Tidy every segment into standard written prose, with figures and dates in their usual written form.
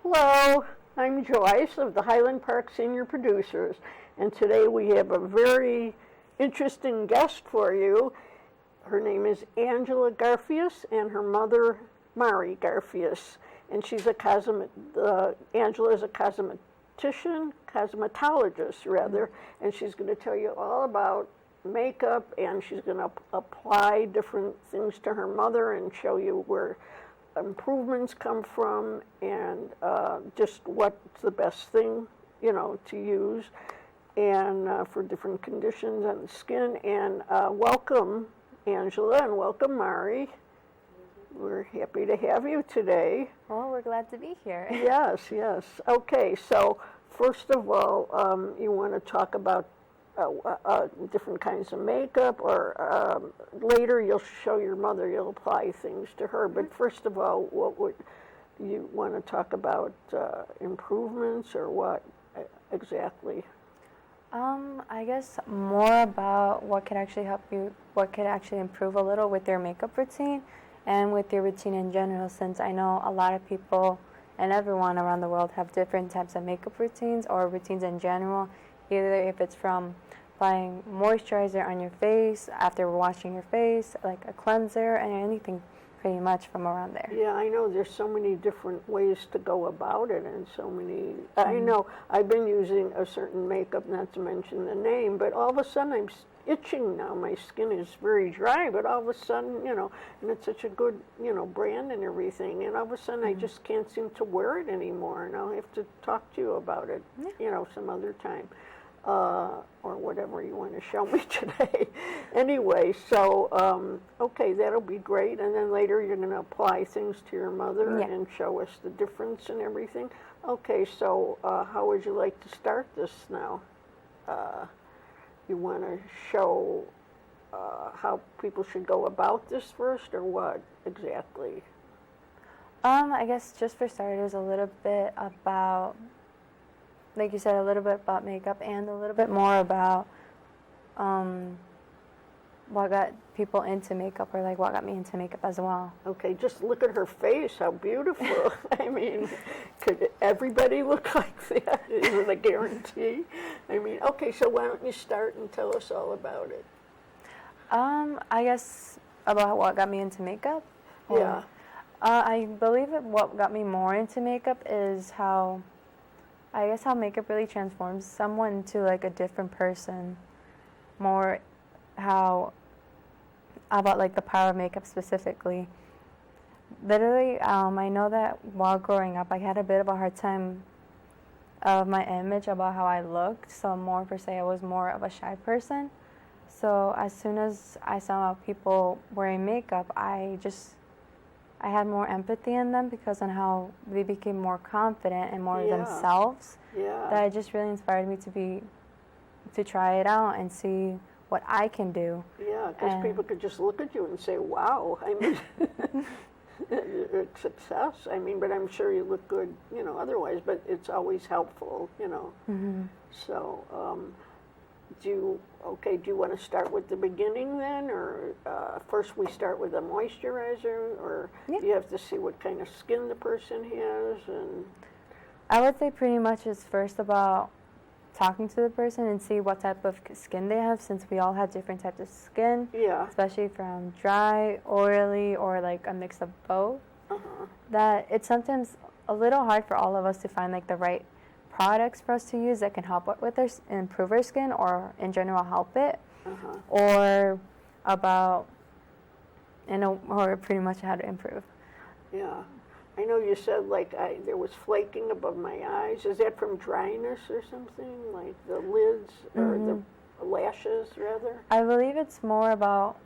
Hello, I'm Joyce of the Highland Park Senior Producers, and today we have a very interesting guest for you. Her name is Angela Garfius, and her mother, Mari Garfius, and she's Angela is a cosmetologist rather, and she's going to tell you all about makeup, and she's going to apply different things to her mother and show you where improvements come from, and just what's the best thing, to use, and for different conditions on the skin. And welcome, Angela, and welcome, Mari. We're happy to have you today. Well, we're glad to be here. Yes, yes. Okay, so first of all, you want to talk about different kinds of makeup, or later you'll show your mother, you'll apply things to her. But first of all, what would you want to talk about, improvements, or what exactly? I guess more about what could actually help you, what could actually improve a little with your makeup routine and with your routine in general, since I know a lot of people and everyone around the world have different types of makeup routines or routines in general, either if it's from applying moisturizer on your face after washing your face, like a cleanser, and anything pretty much from around there. Yeah, I know there's so many different ways to go about it, and so many, I know I've been using a certain makeup, not to mention the name, but all of a sudden I'm itching now. My skin is very dry, but all of a sudden, and it's such a good, brand and everything, and all of a sudden I just can't seem to wear it anymore, and I'll have to talk to you about it, some other time. Or whatever you want to show me today. Anyway, so, okay, that'll be great. And then later you're going to apply things to your mother and show us the difference and everything. Okay, so how would you like to start this now? You want to show how people should go about this first, or what exactly? I guess just for starters, a little bit about, like you said, a little bit about makeup, and a little bit more about what got people into makeup, or like what got me into makeup as well. Okay, just look at her face, how beautiful. I mean, could everybody look like that? Is it a guarantee? I mean, okay, so why don't you start and tell us all about it? I guess about what got me into makeup? Yeah. I believe what got me more into makeup is how makeup really transforms someone into like a different person. More about like the power of makeup specifically. Literally, I know that while growing up, I had a bit of a hard time of my image about how I looked. So more per se, I was more of a shy person. So as soon as I saw people wearing makeup, I had more empathy in them, because on how they became more confident and more themselves. Yeah. That just really inspired me to try it out and see what I can do. Yeah, because people could just look at you and say, wow, I mean, it's success. I mean, but I'm sure you look good, otherwise, but it's always helpful, Mm-hmm. So, do you want to start with the beginning then, or first we start with a moisturizer, or do you have to see what kind of skin the person has? And I would say pretty much it's first about talking to the person and see what type of skin they have, since we all have different types of skin, especially from dry, oily, or like a mix of both. That it's sometimes a little hard for all of us to find like the right products for us to use that can help with improve our skin, or in general help it, or or pretty much how to improve. Yeah. I know you said there was flaking above my eyes. Is that from dryness or something? Like the lids or the lashes rather? I believe it's more about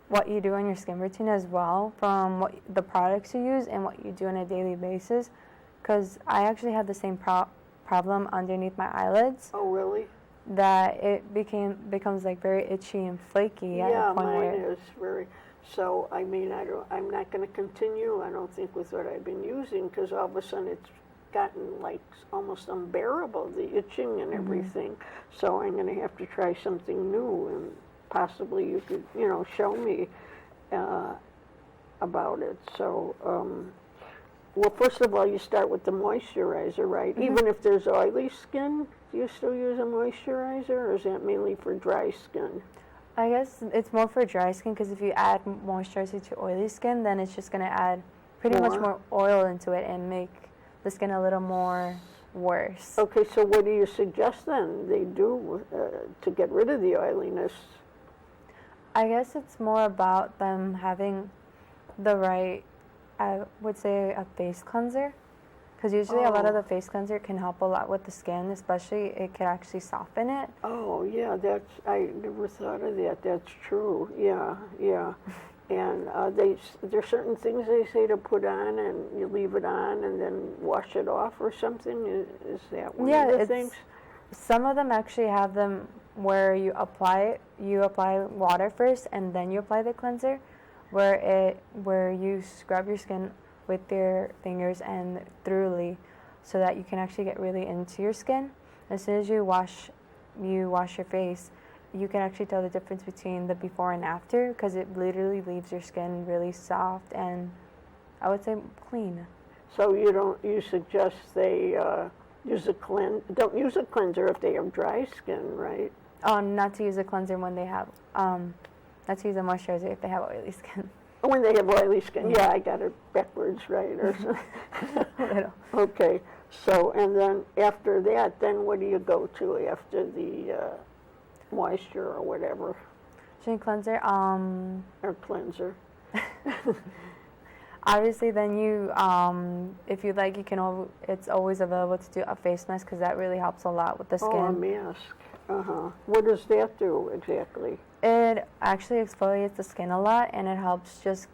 what you do on your skin routine as well, from what the products you use and what you do on a daily basis. Because I actually had the same problem underneath my eyelids. Oh, really? That it becomes like very itchy and flaky. Yeah, mine is very. So, I mean, I'm not going to continue, I don't think, with what I've been using, because all of a sudden it's gotten like almost unbearable, the itching and everything. So I'm going to have to try something new, and possibly you could, show me. about it. So, well, first of all, you start with the moisturizer, right? Even if there's oily skin, do you still use a moisturizer, or is that mainly for dry skin? I guess it's more for dry skin because if you add moisturizer to oily skin, then it's just going to add pretty much more oil into it and make the skin a little more worse. Okay, so what do you suggest then they do to get rid of the oiliness? I guess it's more about them having the right, I would say, a face cleanser. Because usually a lot of the face cleanser can help a lot with the skin, especially it can actually soften it. Oh, yeah, I never thought of that. That's true. Yeah, yeah. And there's certain things they say to put on, and you leave it on and then wash it off or something. Is that one of the things? Some of them actually have them where you apply water first and then you apply the cleanser, where you scrub your skin with your fingers and thoroughly, so that you can actually get really into your skin. As soon as you wash your face, you can actually tell the difference between the before and after, because it literally leaves your skin really soft and, I would say, clean. So you suggest they don't use a cleanser if they have dry skin, right? Not to use a cleanser when they have, not to use a moisturizer if they have oily skin. When they have oily skin, yeah, I got it backwards, right? Or Little. Okay, so, and then after that, then what do you go to after the moisture or whatever? Cleanser, or cleanser. Obviously, then you, if you like, it's always available to do a face mask, because that really helps a lot with the skin. Oh, a mask. What does that do exactly? It actually exfoliates the skin a lot, and it helps just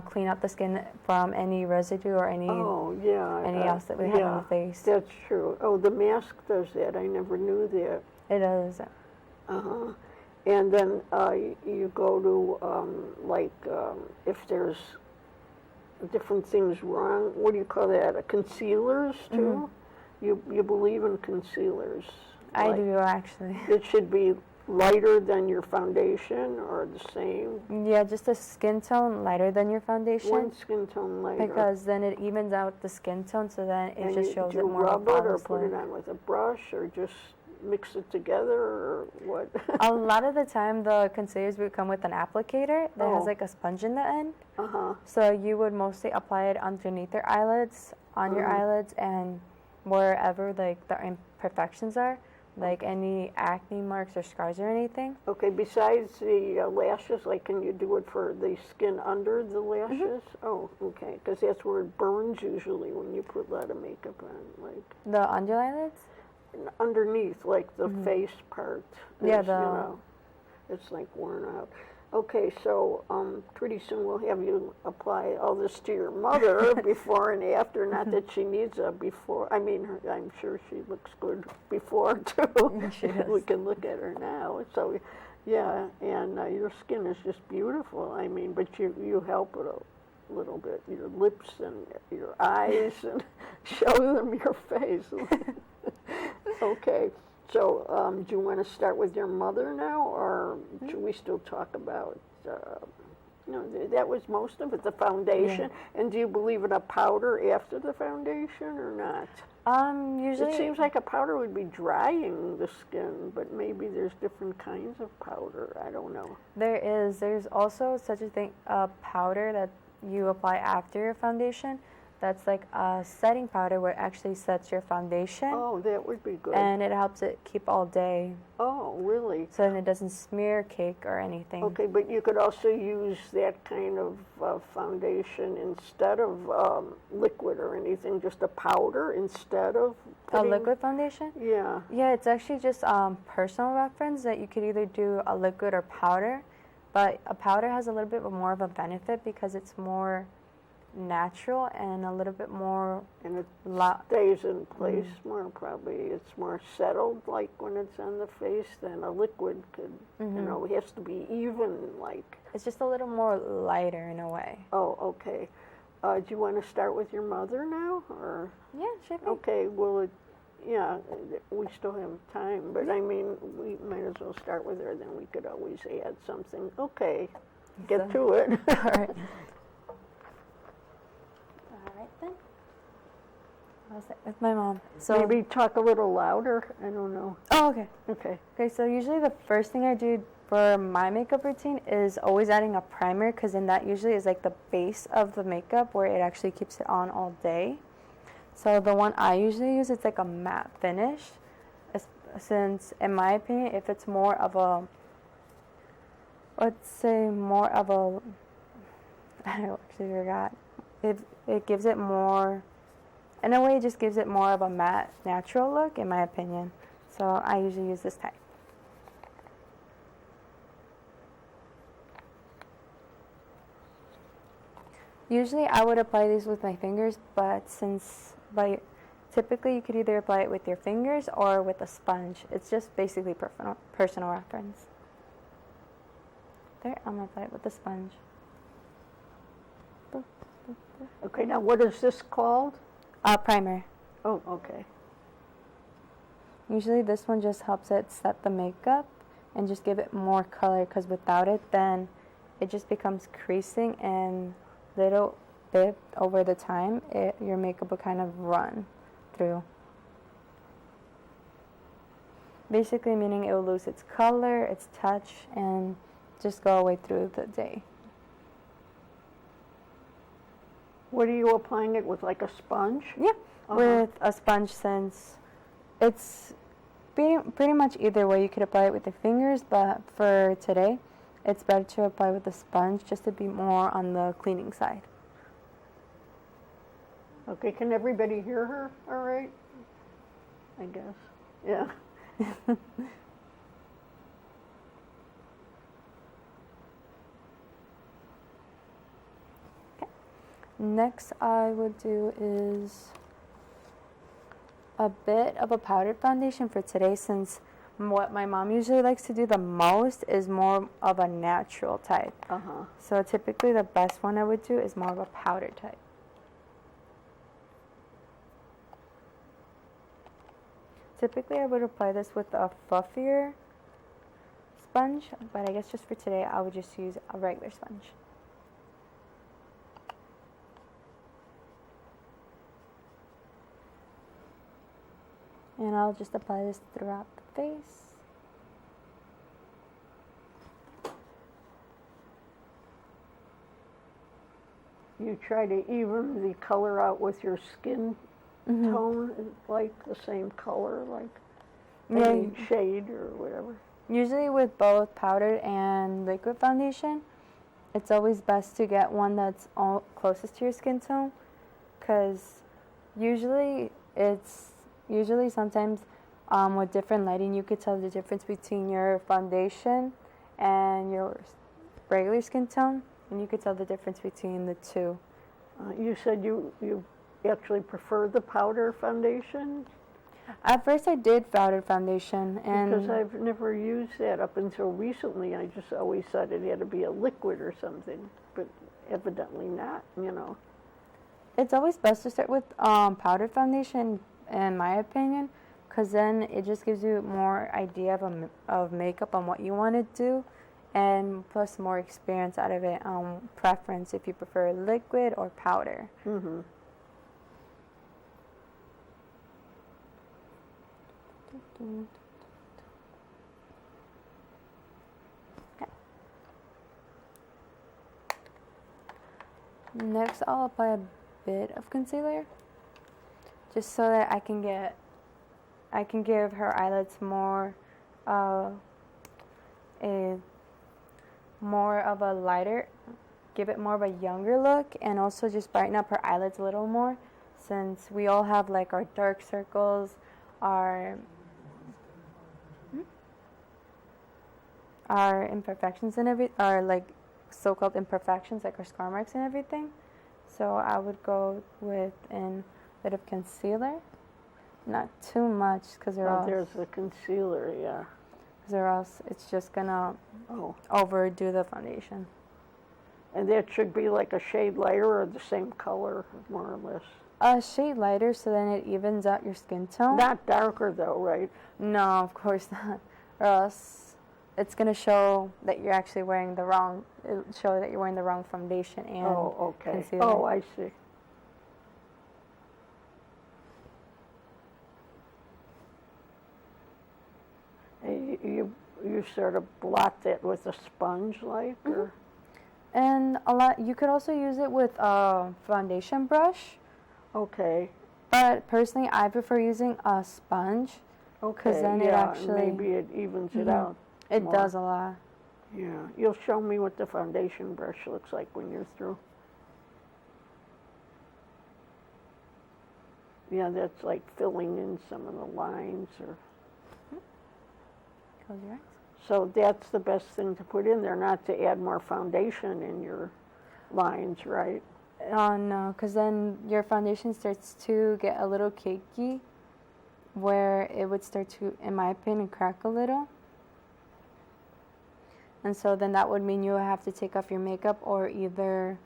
clean up the skin from any residue or any else that we have on the face. That's true. Oh, the mask does that. I never knew that. It does. And then you go to if there's different things wrong. What do you call that? Concealers too. You believe in concealers? I do, actually. It should be lighter than your foundation or the same? Yeah, just a skin tone lighter than your foundation. One skin tone lighter. Because then it evens out the skin tone, so then it just shows it more. Do you rub it or put it on with a brush or just mix it together or what? A lot of the time the concealers would come with an applicator that has like a sponge in the end. So you would mostly apply it underneath your eyelids, on your eyelids, and wherever like the imperfections are. Like any acne marks or scars or anything. Okay, besides the lashes, like can you do it for the skin under the lashes? Oh, okay, because that's where it burns usually when you put a lot of makeup on. Like the under eyelids? Underneath, like the face part. Yeah, it's like worn out. Okay, so pretty soon we'll have you apply all this to your mother before and after. Not that she needs a before. I mean, I'm sure she looks good before too. She does. We can look at her now. So, yeah, and your skin is just beautiful. I mean, but you help it a little bit. Your lips and your eyes, and show them your face. Okay. So, do you want to start with your mother now, or should we still talk about, that was most of it, the foundation? Yeah. And do you believe in a powder after the foundation or not? Usually... It seems like a powder would be drying the skin, but maybe there's different kinds of powder. I don't know. There's also such a thing, a powder that you apply after your foundation. That's like a setting powder where it actually sets your foundation. Oh, that would be good. And it helps it keep all day. Oh, really? So then it doesn't smear cake or anything. Okay, but you could also use that kind of foundation instead of liquid or anything, just a powder instead of putting... A liquid foundation? Yeah. Yeah, it's actually just personal reference that you could either do a liquid or powder, but a powder has a little bit more of a benefit because it's more natural and a little bit more, and it stays in place more. Probably it's more settled, like when it's on the face, than a liquid could. It has to be even, like it's just a little more lighter in a way. Oh, okay. Do you want to start with your mother now, or? Yeah, sure. Okay. Well, yeah, we still have time, but I mean, we might as well start with her. Then we could always add something. Okay. get to it. All right. All right then. I'll sit with my mom. So Maybe talk a little louder. I don't know. Oh, okay. Okay. Okay, so usually the first thing I do for my makeup routine is always adding a primer, because then that usually is like the base of the makeup where it actually keeps it on all day. So the one I usually use, it's like a matte finish. Since, in my opinion, if it's more of a, let's say more of a, I actually forgot. It gives it more, in a way, it just gives it more of a matte, natural look, in my opinion. So I usually use this type. Usually I would apply these with my fingers, but typically you could either apply it with your fingers or with a sponge. It's just basically personal reference. There, I'm going to apply it with a sponge. Okay, now what is this called? Primer. Oh, okay. Usually this one just helps it set the makeup and just give it more color, because without it, then it just becomes creasing, and little bit over the time, your makeup will kind of run through. Basically meaning it will lose its color, its touch, and just go away through the day. What are you applying it with, like a sponge? Yeah, with a sponge, since it's pretty much either way. You could apply it with your fingers, but for today, it's better to apply with a sponge just to be more on the cleaning side. Okay, can everybody hear her all right? I guess. Yeah. Okay. Next I would do is a bit of a powdered foundation for today, since what my mom usually likes to do the most is more of a natural type. So typically the best one I would do is more of a powder type. Typically I would apply this with a fluffier sponge, but I guess just for today I would just use a regular sponge. And I'll just apply this throughout the face. You try to even the color out with your skin tone, like the same color, like any shade or whatever. Usually with both powdered and liquid foundation, it's always best to get one that's closest to your skin tone, because usually sometimes with different lighting you could tell the difference between your foundation and your regular skin tone, and you could tell the difference between the two. You said you actually prefer the powder foundation? At first I did powdered foundation, and because I've never used that up until recently. I just always thought it had to be a liquid or something, but evidently not, you know. It's always best to start with powdered foundation, in my opinion, because then it just gives you more idea of makeup on what you want to do, and plus more experience out of it, preference if you prefer liquid or powder. Okay. Next I'll apply a bit of concealer, just so that I can give her eyelids more of a lighter, give it more of a younger look, and also just brighten up her eyelids a little more, since we all have like our dark circles, our imperfections and our like so-called imperfections, like our scar marks and everything. So I would go with a bit of concealer, not too much, because there's the concealer, yeah. Because or else it's just gonna overdo the foundation. And that should be like a shade lighter or the same color, more or less. A shade lighter, so then it evens out your skin tone. Not darker though, right? No, of course not. Or else it's gonna show that you're actually wearing the wrong. It'll show that you're wearing the wrong foundation and Oh, okay. concealer. Oh, I see. And you sort of blot that with a sponge, like, or? And you could also use it with a foundation brush. Okay. But personally, I prefer using a sponge. Okay. Then yeah, it actually maybe it evens it out. It more. does a lot. Yeah. You'll show me what the foundation brush looks like when you're through. Yeah, that's like filling in some of the lines, or. Close your eyes. So that's the best thing to put in there, not to add more foundation in your lines, right? No, because then your foundation starts to get a little cakey, where it would start to, in my opinion, crack a little. And so then that would mean you would have to take off your makeup, or either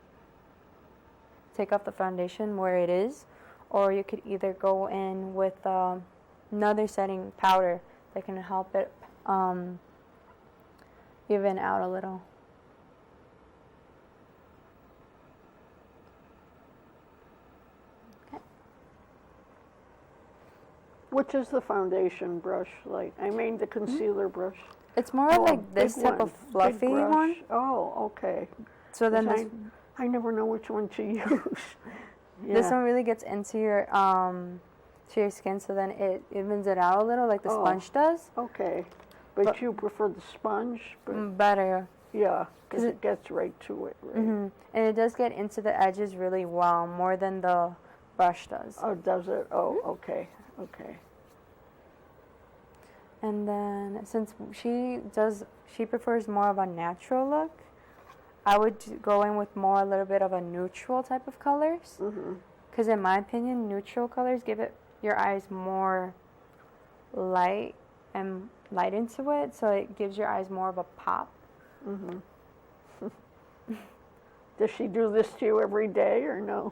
take off the foundation where it is, or you could either go in with another setting powder that can help it even out a little. Which is the foundation brush like? I mean the concealer brush. It's more Oh, a like this big type one, of fluffy big brush. one. Oh, okay. So then 'Cause I never know which one to use. this one really gets into your skin, so then it evens it out a little, like the sponge does. Okay, but you prefer the sponge, but Better. yeah, because it gets right to it, right? And it does get into the edges really well, more than the brush does. Oh, does it? Oh, okay, okay. And then since she prefers more of a natural look, I would go in with a little bit of a neutral type of colors. Because in my opinion, neutral colors give your eyes more light into it, so it gives your eyes more of a pop. Does she do this to you every day or no?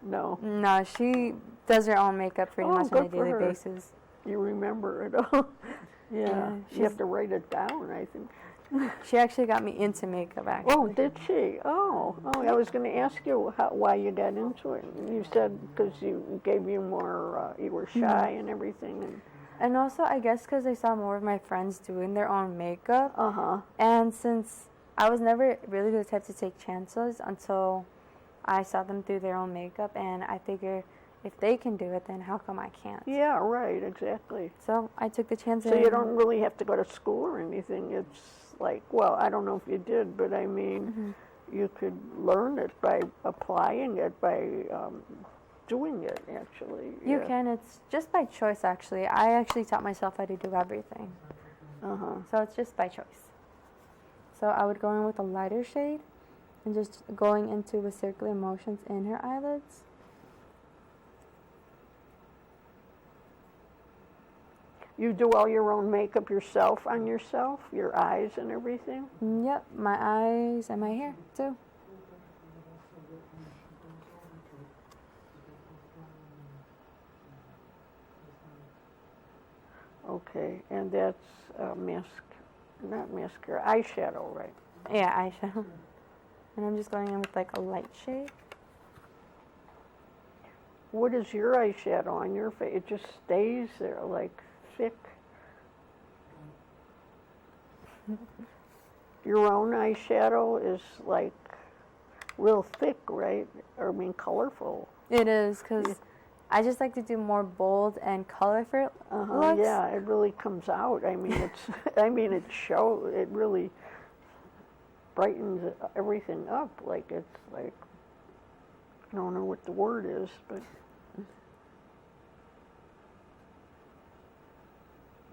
No. No, she does her own makeup pretty much on a good for daily her. basis. You remember it all. Yeah, you she's- have to write it down, I think. She actually got me into makeup, actually. Oh, did she? Oh, I was going to ask you why you got into it. You said because you gave you more, you were shy and everything. And also, I guess because I saw more of my friends doing their own makeup. Uh-huh. And since I was never really the type to take chances until I saw them do their own makeup, and I figure if they can do it, then how come I can't? Yeah, right, exactly. So I took the chance. So you don't really have to go to school or anything. It's like, well, I don't know if you did, but I mean, you could learn it by applying it, by doing it, actually. You can. It's just by choice, actually. I actually taught myself how to do everything. So it's just by choice. So I would go in with a lighter shade and just going into with circular motions in her eyelids. You do all your own makeup yourself on yourself, your eyes and everything? Yep, my eyes and my hair too. Okay, and that's not mascara, eyeshadow, right? Yeah, eyeshadow. And I'm just going in with like a light shade. What is your eyeshadow on your face? It just stays there, like thick. Your own eyeshadow is like real thick, right? Or I mean, colorful. It is, because I just like to do more bold and colorful looks. Yeah, it really comes out. I mean, it really brightens everything up. Like, it's like, I don't know what the word is, but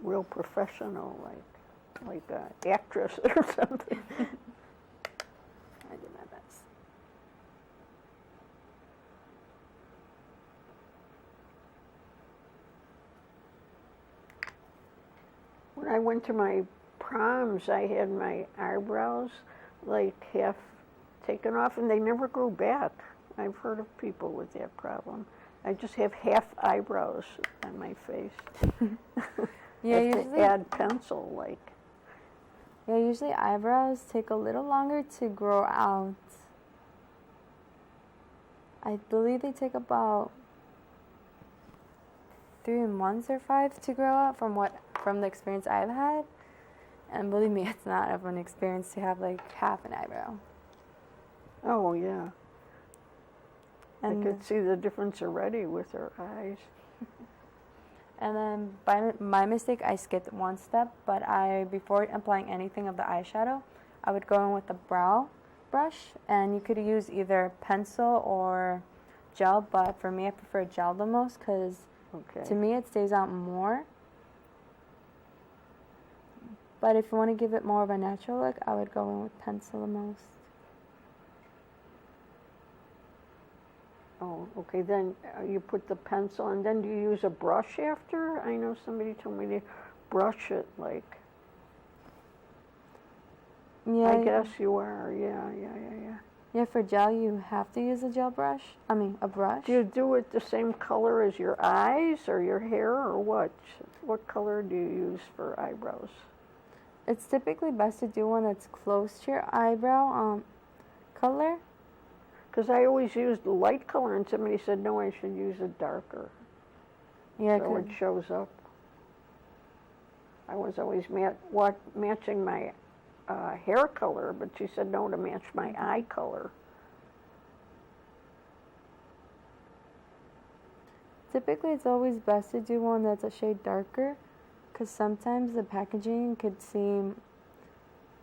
real professional, like an actress or something. I did my best. When I went to my proms, I had my eyebrows like half taken off, and they never grew back. I've heard of people with that problem. I just have half eyebrows on my face. Yeah, have to usually add pencil, like. Yeah, usually eyebrows take a little longer to grow out. I believe they take about 3 months or 5 to grow out from the experience I've had. And believe me, it's not of an experience to have like half an eyebrow. Oh, yeah. And I could see the difference already with her eyes. And then by my mistake, I skipped one step, but before applying anything of the eyeshadow, I would go in with a brow brush, and you could use either pencil or gel, but for me, I prefer gel the most because to me, it stays out more. But if you want to give it more of a natural look, I would go in with pencil the most. Oh, okay, then you put the pencil, and then do you use a brush after? I know somebody told me to brush it, like. Yeah. I guess you are, yeah. Yeah, for gel, you have to use a brush. Do you do it the same color as your eyes or your hair, or what? What color do you use for eyebrows? It's typically best to do one that's close to your eyebrow color. Because I always used the light color, and somebody said, no, I should use a darker. Yeah, so it shows up. I was always matching my hair color, but she said no, to match my eye color. Typically, it's always best to do one that's a shade darker, because sometimes the packaging could seem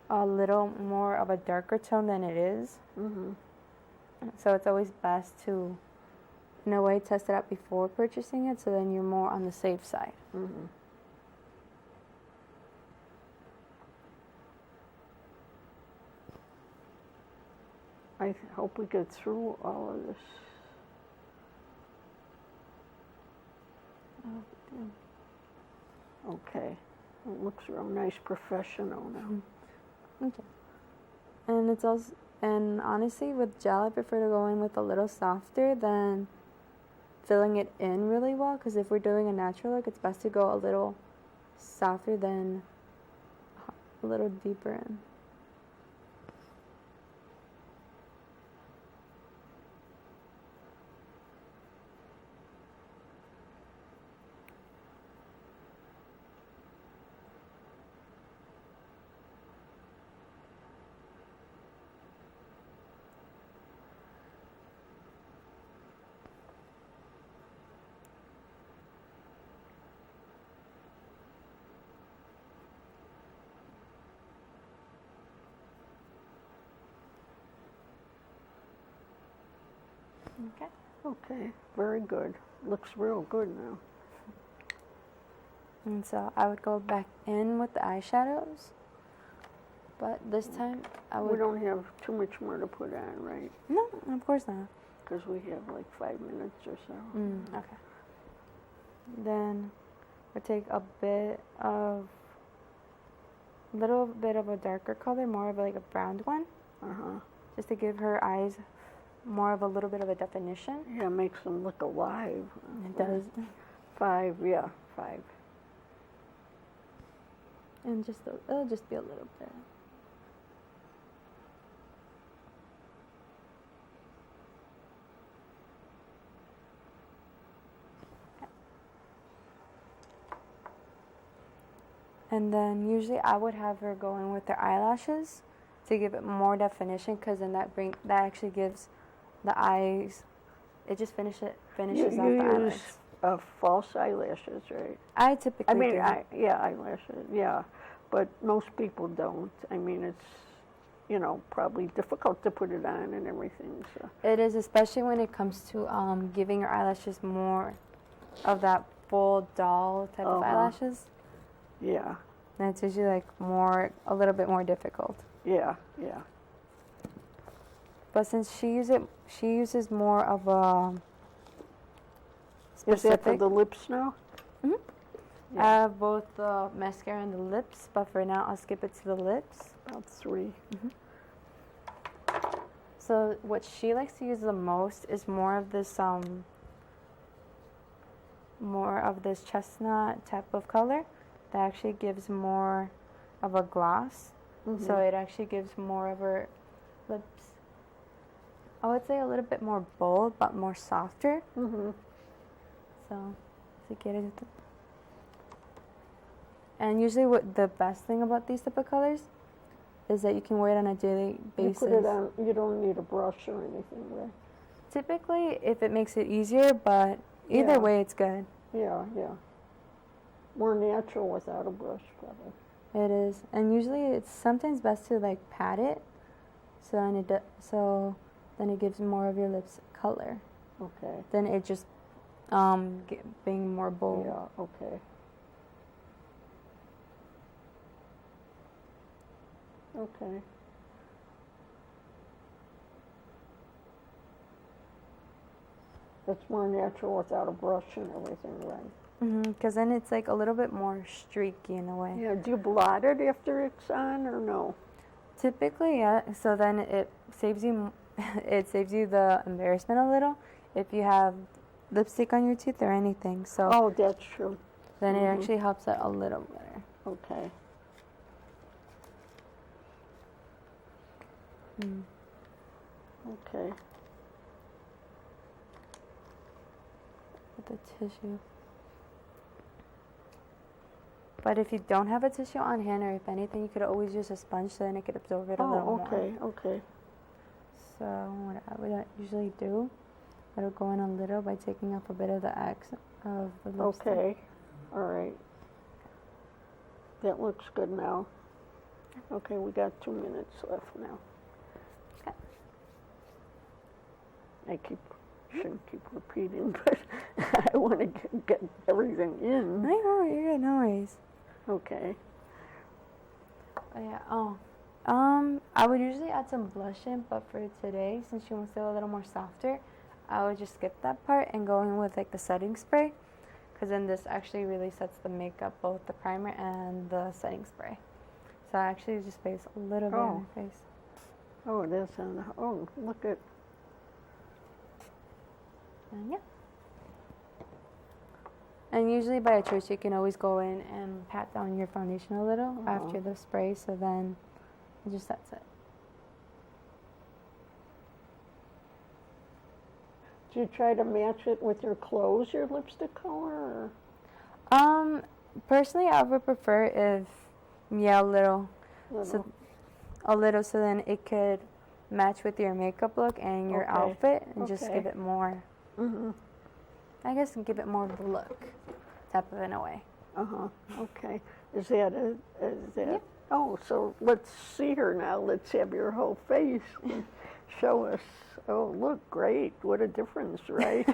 a little more of a darker tone than it is. Mm-hmm. So it's always best to, in a way, test it out before purchasing it, so then you're more on the safe side. Mm-hmm. I hope we get through all of this. Okay. It looks real nice, professional now. Okay. And it's also, and honestly, with gel, I prefer to go in with a little softer than filling it in really well. Because if we're doing a natural look, it's best to go a little softer than a little deeper in. Okay. Okay, very good. Looks real good now. And so I would go back in with the eyeshadows, but this time I would. We don't have too much more to put on, right? No, of course not. Because we have like 5 minutes or so. Okay. Then we'll take a little bit of a darker color, more of like a brown one, just to give her eyes more of a little bit of a definition. Yeah, it makes them look alive. It does. 5, yeah, 5. And it'll just be a little bit. And then usually I would have her go in with her eyelashes to give it more definition, because then that actually gives the eyes, it just finishes off the eyelids. You use false eyelashes, right? I typically do. Eyelashes, yeah. But most people don't. I mean, it's, probably difficult to put it on and everything. So. It is, especially when it comes to giving your eyelashes more of that full doll type of eyelashes. Yeah. And it's usually like a little bit more difficult. Yeah. But since she uses more of a specific. Is that for the lips now? Mm-hmm. Yeah. I have both the mascara and the lips, but for now I'll skip it to the lips. About 3. Mm-hmm. So what she likes to use the most is more of this chestnut type of color that actually gives more of a gloss. So it actually gives more of her lips, I would say a little bit more bold, but more softer. So, si quieres. And usually what the best thing about these type of colors is that you can wear it on a daily basis. You put it on, you don't need a brush or anything, right? Typically, if it makes it easier, but either way, it's good. Yeah, yeah. More natural without a brush, probably. It is, and usually it's sometimes best to like pat it, so then it gives more of your lips color. Okay. Then it just being more bold. Yeah. Okay. Okay. That's more natural without a brush and everything, right? Because then it's like a little bit more streaky in a way. Yeah. Do you blot it after it's on or no? Typically, yeah. So then it saves you, it saves you the embarrassment a little if you have lipstick on your teeth or anything. So. Oh, that's true. Then it actually helps it a little better. Okay. Okay. With the tissue. But if you don't have a tissue on hand, or if anything, you could always use a sponge so then it could absorb it a little more. Okay, okay. So what I would usually do, I would go in a little by taking off a bit of the excess of the lipstick. Okay, all right. That looks good now. Okay, we got 2 minutes left now. Okay. I shouldn't keep repeating, but I want to get everything in. No, you're good, no worries. Okay. Oh, yeah. I would usually add some blush in, but for today, since she wants it a little more softer, I would just skip that part and go in with like the setting spray, because then this actually really sets the makeup, both the primer and the setting spray. So I actually just place a little bit on her face. Oh, it is on the, oh, look at. And yeah. And usually by a choice, you can always go in and pat down your foundation a little after the spray, so then it just sets it. Do you try to match it with your clothes, your lipstick color? Personally, I would prefer if, a little. Little. So then it could match with your makeup look and your outfit, and just give it more. I guess give it more of the look, type of in a way. Okay. Is that Yeah. Oh, so let's see her now. Let's have your whole face. Show us. Oh, look, great. What a difference, right?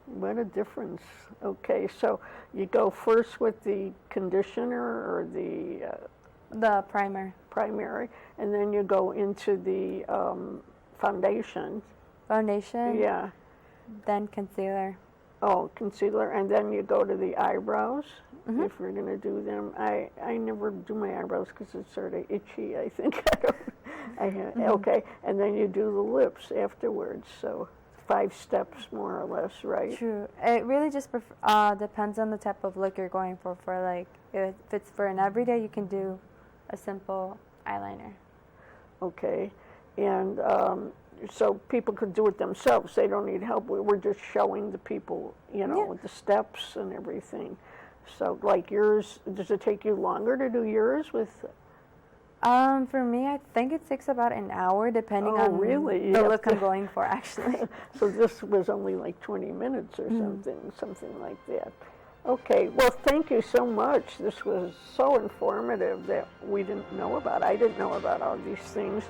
What a difference. Okay, so you go first with the conditioner or the primary, and then you go into the foundation. Foundation. Yeah. Then concealer. Oh, concealer, and then you go to the eyebrows, if you're going to do them. I never do my eyebrows because it's sort of itchy, I think. Okay, and then you do the lips afterwards, so 5 steps more or less, right? True. It really just depends on the type of look you're going for. For like, if it's for an everyday, you can do a simple eyeliner. Okay, and so people could do it themselves. They don't need help. We're just showing the people, with the steps and everything. So like yours, does it take you longer to do yours with? For me, I think it takes about an hour, depending on the look I'm going for, actually. So this was only like 20 minutes or something like that. Okay, well, thank you so much. This was so informative that we didn't know about. I didn't know about all these things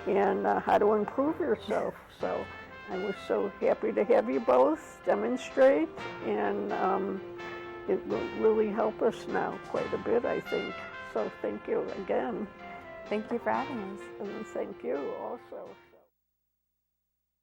and how to improve yourself. So I was so happy to have you both demonstrate, and it will really help us now quite a bit, I think. So thank you again. Thank you for having us. And thank you also.